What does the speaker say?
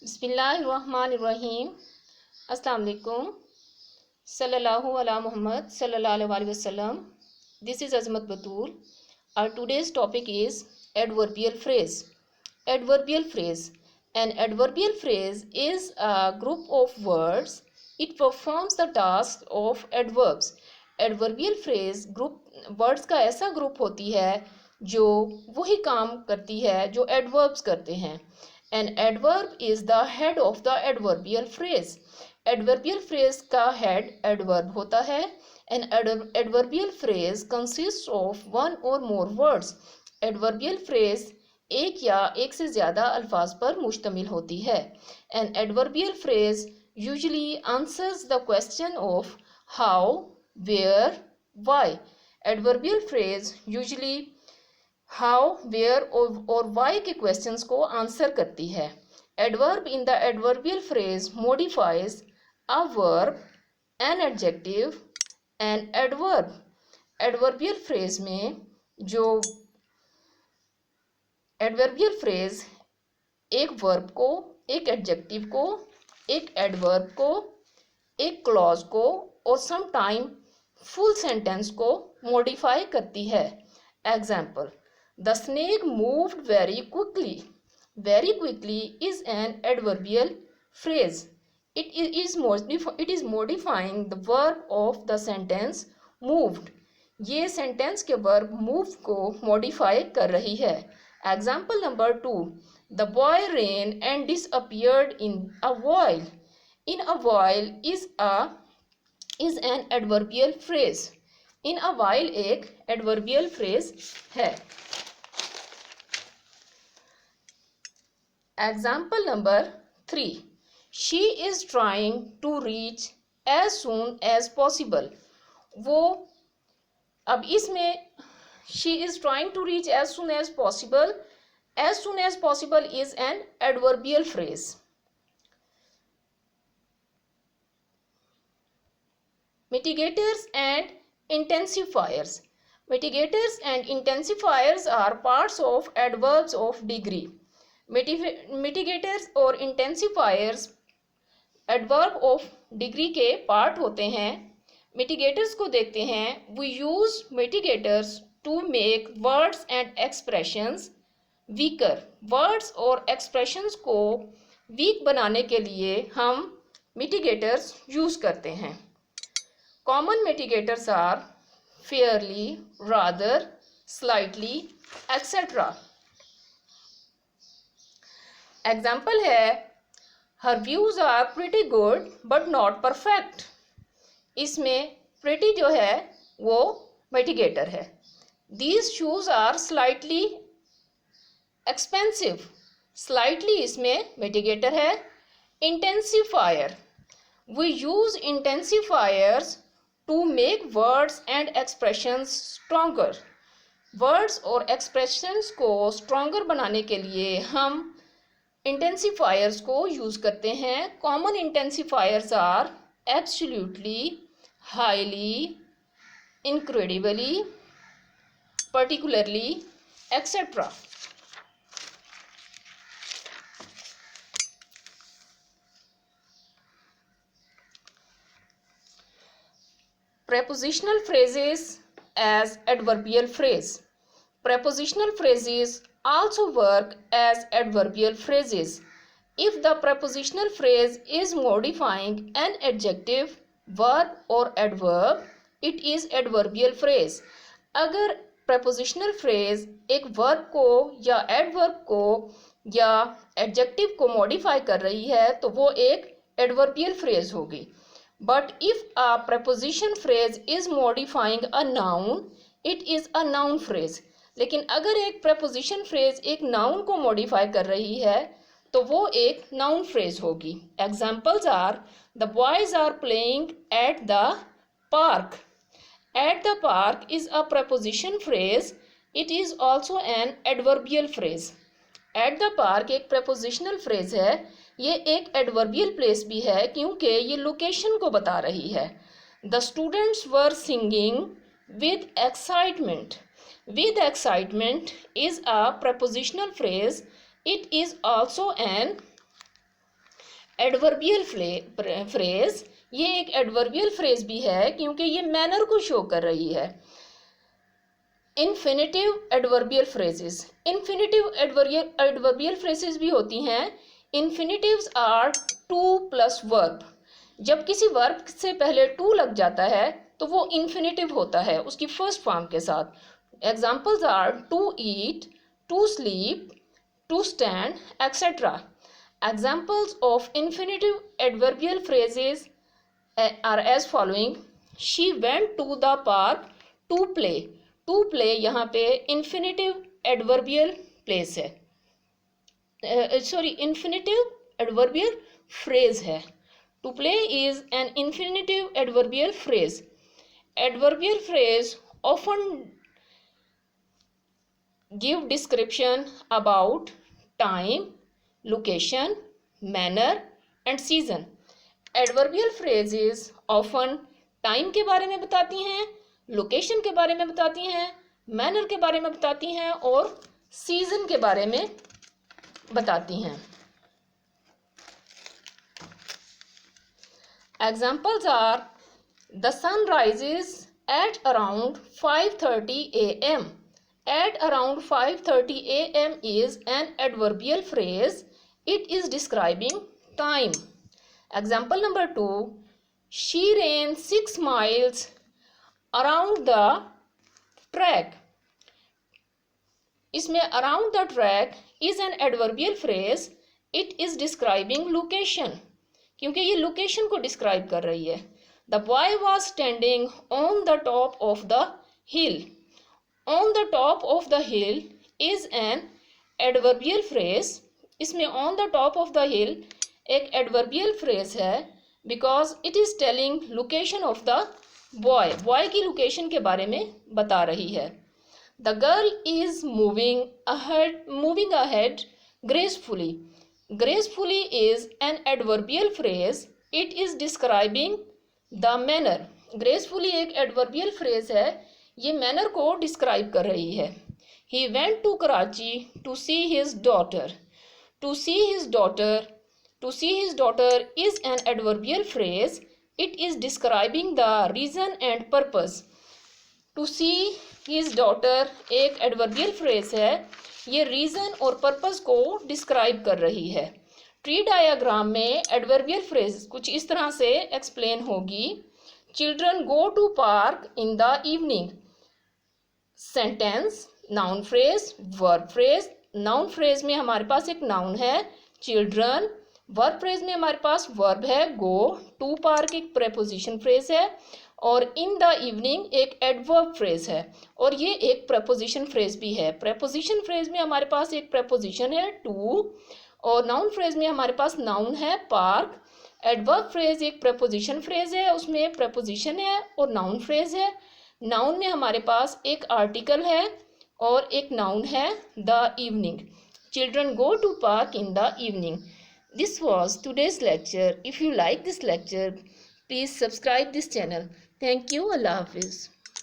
बिस्मिल्लाहिर्रहमानिर्रहीम। अस्सलाम वालेकुम। सल्लल्लाहु अला मुहम्मद सल्लल्लाहु अलैहि वसल्लम। This is Azmat Batul. Our today's topic is adverbial phrase. Adverbial phrase. An adverbial phrase is a group of words. It performs the task of adverbs. Adverbial phrase group words का ऐसा ग्रुप होती है जो वही काम करती है जो adverbs करते हैं. An adverb is the head of the adverbial phrase. Adverbial phrase का head adverb होता है. An adverbial phrase consists of one or more words. Adverbial phrase एक या एक से ज़्यादा अल्फाज पर मुश्तमिल होती है. An adverbial phrase usually answers the question of how, where, why. Adverbial phrase usually how, where और वाई के क्वेश्चंस को आंसर करती है. Adverb in the adverbial phrase modifies a verb, an adjective, an adverb. Adverbial phrase में जो adverbial phrase एक verb को, एक एडजेक्टिव को, एक एडवर्ब को, एक क्लॉज को और सम टाइम फुल सेंटेंस को मॉडिफाई करती है. Example: The snake moved very quickly. Very quickly is an adverbial phrase. It is modifying the verb of the sentence moved. ये sentence के verb move को modify कर रही है. Example number 2. The boy ran and disappeared in a while. In a while is an adverbial phrase. In a while एक adverbial phrase है. Example number 3. She is trying to reach as soon as possible. वो अब इसमें she is trying to reach as soon as possible. As soon as possible is an adverbial phrase. Mitigators and intensifiers. Mitigators and intensifiers are parts of adverbs of degree. Mitigators और intensifiers adverb of degree के part होते हैं. Mitigators को देखते हैं. We use mitigators to make words and expressions weaker. Words और expressions को weak बनाने के लिए हम मिटिगेटर्स यूज करते हैं. Common mitigators are fairly, rather, slightly, etcetera. Example है her views are pretty good but not perfect. इसमें प्रिटी जो है वो मिटिगेटर है. These shoes are slightly expensive. Slightly इसमें मिटिगेटर है. Intensifier. We use intensifiers to make words and expressions stronger. Words और expressions को स्ट्रॉन्गर बनाने के लिए हम इंटेंसिफायर्स को यूज करते हैं. Common intensifiers are absolutely, highly, incredibly, particularly, etcetera. Prepositional phrases as adverbial phrase. Prepositional phrases also work as adverbial phrases. If the prepositional phrase is modifying an adjective, verb or adverb, it is adverbial phrase. अगर prepositional phrase एक verb को या adverb को या adjective को modify कर रही है तो वो एक adverbial phrase होगी. But if a preposition phrase is modifying a noun, it is a noun phrase. लेकिन अगर एक preposition phrase एक noun को modify कर रही है तो वो एक noun phrase होगी. Examples are the boys are playing at the park. At the park is a preposition phrase. It is also an adverbial phrase. At the park एक prepositional phrase है. ये एक adverbial place भी है क्योंकि ये location को बता रही है. The students were singing with excitement. With excitement is a prepositional phrase. It is also an adverbial phrase, ये एक एडवर्बियल फ्रेज भी है क्योंकि ये मैनर को शो कर रही है। Infinitive adverbial phrases, infinitive adverbial phrases भी होती हैं। Infinitives are to plus verb. जब किसी वर्ब से पहले टू लग जाता है तो वो इन्फिनेटिव होता है उसकी फर्स्ट फॉर्म के साथ। Examples are to eat, to sleep, to stand, etcetera. Examples of infinitive adverbial phrases are as following. She went to the park to play. To play यहाँ पे infinitive adverbial place है, infinitive adverbial phrase है. To play is an infinitive adverbial phrase. Adverbial phrase often give description about time, location, manner and season. Adverbial phrases often time के बारे में बताती हैं, location के बारे में बताती हैं, मैनर के बारे में बताती हैं और सीजन के बारे में बताती हैं। Examples are the sun rises at around 5:30 a.m. At around 5:30 a.m. is an adverbial phrase. It is describing time. Example number 2. She ran 6 miles around the track. इसमें around the track is an adverbial phrase. It is describing location. क्योंकि ये location को describe कर रही है। The boy was standing on the top of the hill. On the top of the hill is an adverbial phrase. इसमें on the top of the hill एक adverbial phrase है because it is telling location of the boy. Boy की location के बारे में बता रही है। The girl is moving ahead gracefully. Gracefully is an adverbial phrase. It is describing the manner. Gracefully एक adverbial phrase है, ये मैनर को डिस्क्राइब कर रही है। He went to Karachi to see his daughter. To see his daughter is an adverbial phrase. It is describing the reason and purpose. To see his daughter एक adverbial phrase है, ये reason और purpose को describe कर रही है। Tree diagram में adverbial phrase कुछ इस तरह से एक्सप्लेन होगी। Children go to park in the evening. Sentence, noun phrase, verb phrase. Noun phrase में हमारे पास एक नाउन है चिल्ड्रन, वर्ब फ्रेज में हमारे पास वर्ब है गो, टू पार्क एक प्रेपोजिशन फ्रेज है और इन द इवनिंग एक एडवर्ब फ्रेज है और ये एक प्रेपोजिशन फ्रेज भी है। प्रेपोजिशन फ्रेज में हमारे पास एक प्रेपोजिशन है टू और नाउन फ्रेज में हमारे पास नाउन है पार्क। एडवर्ब फ्रेज एक प्रेपोजिशन फ्रेज है, उसमें प्रेपोजिशन है और नाउन फ्रेज है। नाउन में हमारे पास एक आर्टिकल है और एक नाउन है the evening. Children go to park in the evening. This was today's lecture. If you like this lecture please subscribe this channel. Thank you. अल्लाह हाफिज़।